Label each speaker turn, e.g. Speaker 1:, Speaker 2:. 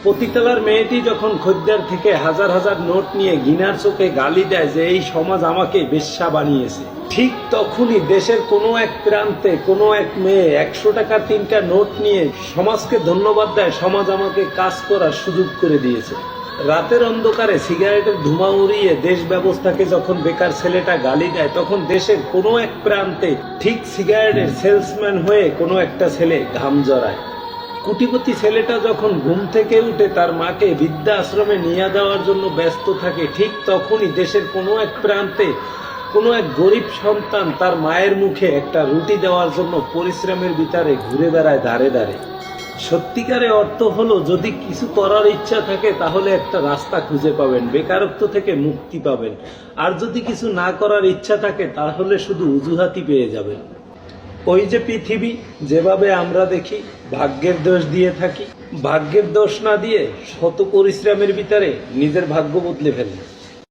Speaker 1: পতিতালার মেয়েটি যখন খদ্দের থেকে হাজার হাজার নোট নিয়ে ঘৃণার চোখে গালি দেয় যে এই সমাজ আমাকে বেশ্যা বানিয়েছে, ঠিক তখনই দেশের কোনো এক প্রান্তে কোনো এক মেয়ে 100 টাকার 3টা নোট নিয়ে সমাজকে ধন্যবাদ দেয়, সমাজ আমাকে কাজ করার সুযোগ করে দিয়েছে। রাতের অন্ধকারে সিগারেটের ধোঁয়া উড়িয়ে দেশ ব্যবস্থাকে যখন বেকার ছেলেটা গালি দেয়, তখন দেশের কোনো এক প্রান্তে ঠিক সিগারেটের সেলসম্যান হয়ে কোনো একটা ছেলে ঘাম জড়ায়। কোটিপতি ছেলেটা যখন ঘুম থেকে উঠে তার মাকে বৃদ্ধাশ্রমে নিয়ে যাওয়ার জন্য ব্যস্ত থাকে, ঠিক তখনই দেশের কোনো এক প্রান্তে কোনো এক গরিব সন্তান তার মায়ের মুখে একটা রুটি দেওয়ার জন্য পরিশ্রমের ভিতরে ঘুরে বেড়ায় দাঁড়ে দাঁড়ে। সত্যিকারে অর্থ হলো, যদি কিছু করার ইচ্ছা থাকে তাহলে একটা রাস্তা খুঁজে পাবেন, বেকারত্ব থেকে মুক্তি পাবেন। আর যদি কিছু না করার ইচ্ছা থাকে তাহলে শুধু অজুহাতই পেয়ে যাবেন। ওই যে পৃথিবী যেভাবে আমরা দেখি, ভাগ্যের দোষ দিয়ে থাকি, ভাগ্যের দোষ না দিয়ে শত পরিশ্রমের ভিতরে নিজের ভাগ্য বদলে ফেলি।